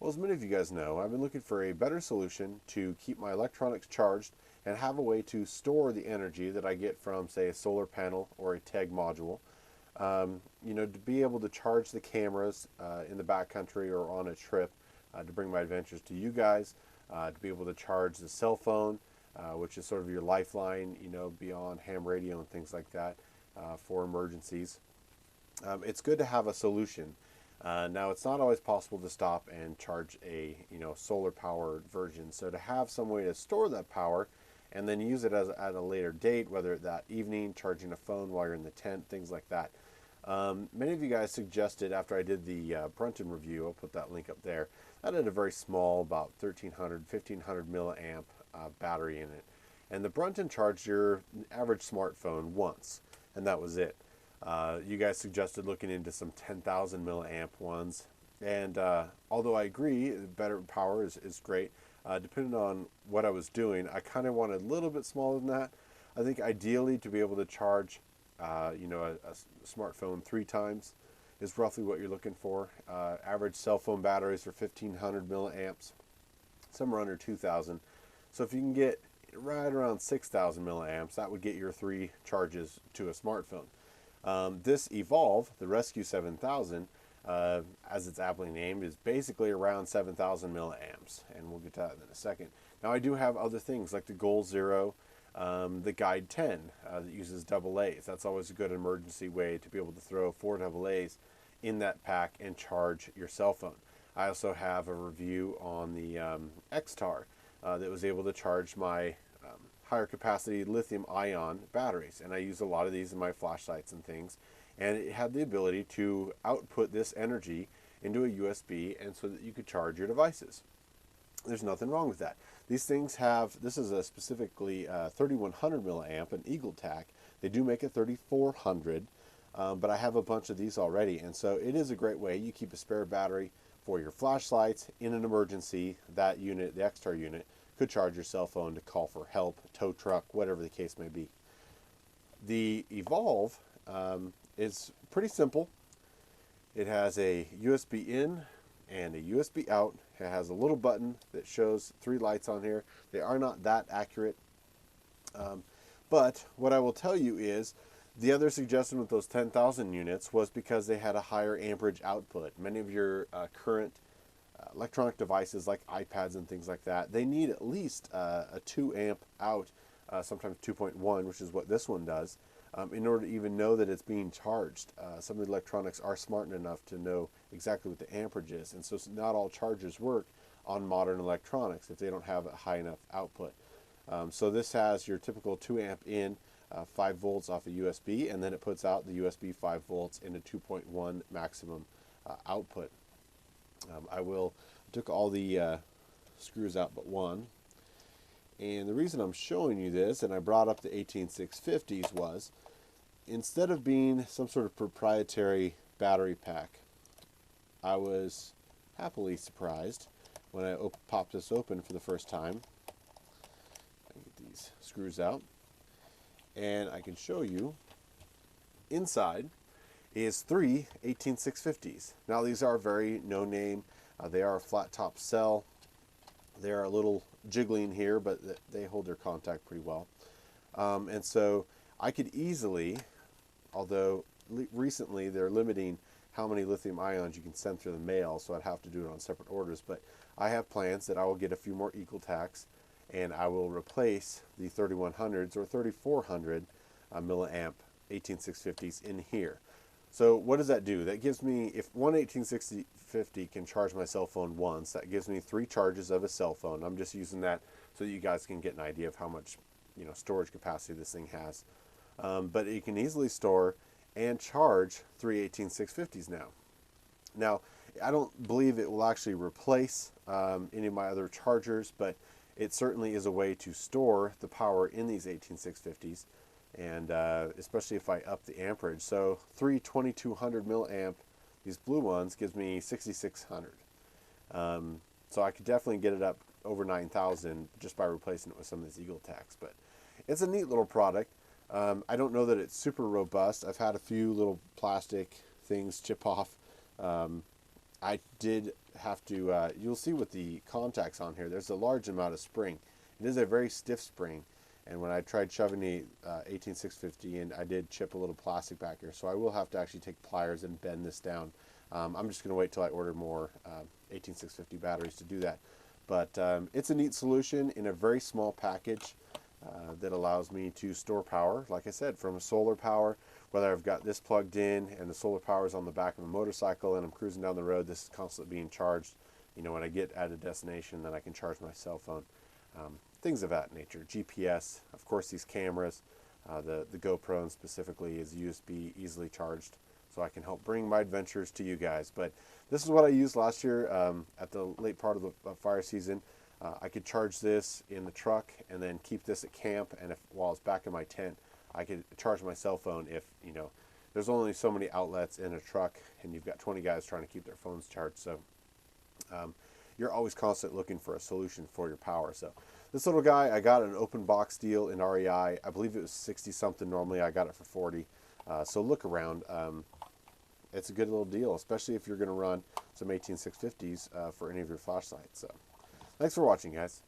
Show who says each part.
Speaker 1: Well, as many of you guys know, I've been looking for a better solution to keep my electronics charged and have a way to store the energy that I get from, say, a solar panel or a TEG module. To be able to charge the cameras in the backcountry or on a trip to bring my adventures to you guys, to be able to charge the cell phone, which is sort of your lifeline, beyond ham radio and things like that for emergencies. It's good to have a solution. Now, it's not always possible to stop and charge a solar powered version. So to have some way to store that power and then use it at a later date, whether that evening, charging a phone while you're in the tent, things like that. Many of you guys suggested after I did the Brunton review, I'll put that link up there, that had a very small, about 1300, 1500 milliamp battery in it. And the Brunton charged your average smartphone once, and that was it. You guys suggested looking into some 10,000 milliamp ones. And although I agree, better power is great, depending on what I was doing, I wanted a little bit smaller than that. I think ideally to be able to charge, a smartphone 3 times is roughly what you're looking for. Average cell phone batteries are 1,500 milliamps, some are under 2,000. So if you can get right around 6,000 milliamps, that would get your 3 charges to a smartphone. This Evolve, the Rescue 7000, as it's aptly named, is basically around 7,000 milliamps, and we'll get to that in a second. Now, I do have other things like the Goal Zero, the Guide 10 that uses AA's. That's always a good emergency way to be able to throw 4 AA's in that pack and charge your cell phone. I also have a review on the XTAR that was able to charge my higher capacity lithium ion batteries, and I use a lot of these in my flashlights and things, and it had the ability to output this energy into a USB and so that you could charge your devices. There's nothing wrong with that. These things have, this is a specifically 3100 milliamp, an EagleTac. They do make a 3400, but I have a bunch of these already, and so it is a great way. You keep a spare battery for your flashlights in an emergency. That unit, the XTAR unit, could charge your cell phone to call for help, tow truck, whatever the case may be. The Evolve is pretty simple. It has a USB in and a USB out. It has a little button that shows 3 lights on here. They are not that accurate. But what I will tell you is the other suggestion with those 10,000 units was because they had a higher amperage output. Many of your current electronic devices like iPads and things like that, they need at least a 2 amp out, sometimes 2.1, which is what this one does, in order to even know that it's being charged. Some of the electronics are smart enough to know exactly what the amperage is, and so not all chargers work on modern electronics if they don't have a high enough output. So this has your typical 2 amp in, 5 volts off a USB, and then it puts out the USB 5 volts into 2.1 maximum output. Took all the screws out but one. And the reason I'm showing you this, and I brought up the 18650s, was instead of being some sort of proprietary battery pack, I was happily surprised when I popped this open for the first time. I get these screws out, and I can show you inside is 3 18650s. Now these are very no-name. They are a flat top cell. They are a little jiggling here, but they hold their contact pretty well. And so I could easily, although recently they're limiting how many lithium ions you can send through the mail, so I'd have to do it on separate orders, but I have plans that I will get a few more EagleTacs, and I will replace the 3100s or 3400 milliamp 18650s in here. So what does that do? That gives me, if one 18650 can charge my cell phone once, that gives me 3 charges of a cell phone. I'm just using that so that you guys can get an idea of how much storage capacity this thing has. But you can easily store and charge 3 18650s now. Now, I don't believe it will actually replace any of my other chargers, but it certainly is a way to store the power in these 18650s, and especially if I up the amperage. So 3 2200 milliamp, these blue ones, gives me 6600. So I could definitely get it up over 9,000 just by replacing it with some of these EagleTacs. But it's a neat little product. I don't know that it's super robust. I've had a few little plastic things chip off. I did have to, you'll see with the contacts on here, there's a large amount of spring. It is a very stiff spring. And when I tried shoving the 18650 in, I did chip a little plastic back here. So I will have to actually take pliers and bend this down. I'm just going to wait till I order more 18650 batteries to do that. But it's a neat solution in a very small package that allows me to store power, like I said, from solar power, whether I've got this plugged in and the solar power is on the back of a motorcycle and I'm cruising down the road, this is constantly being charged. You know, when I get at a destination, then I can charge my cell phone. Things of that nature. GPS, of course, these cameras, the GoPro specifically is USB, easily charged, so I can help bring my adventures to you guys. But this is what I used last year at the late part of the fire season. I could charge this in the truck and then keep this at camp, and while it's back in my tent, I could charge my cell phone if, you know, there's only so many outlets in a truck and you've got 20 guys trying to keep their phones charged. So you're always constantly looking for a solution for your power. So this little guy, I got an open box deal in REI. I believe it was 60 something. Normally I got it for 40. So look around. It's a good little deal, especially if you're going to run some 18650s for any of your flashlights. So thanks for watching, guys.